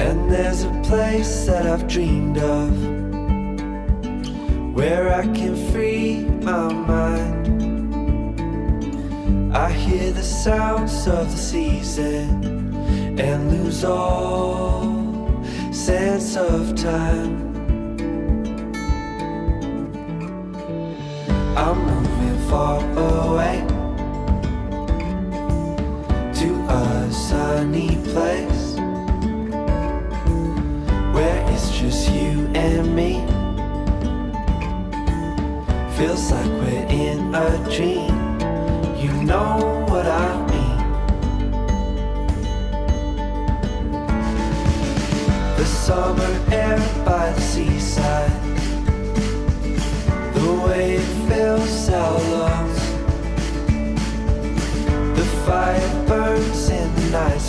And there's a place that I've dreamed of, where I can free my mind. I hear the sounds of the season and lose all sense of time. I'm moving far away to a sunny place where it's just you and me. Feels like we're in a dream. You know what I mean. The summer air by the seaside, the way it fills our lungs, the fire burns in the night sky.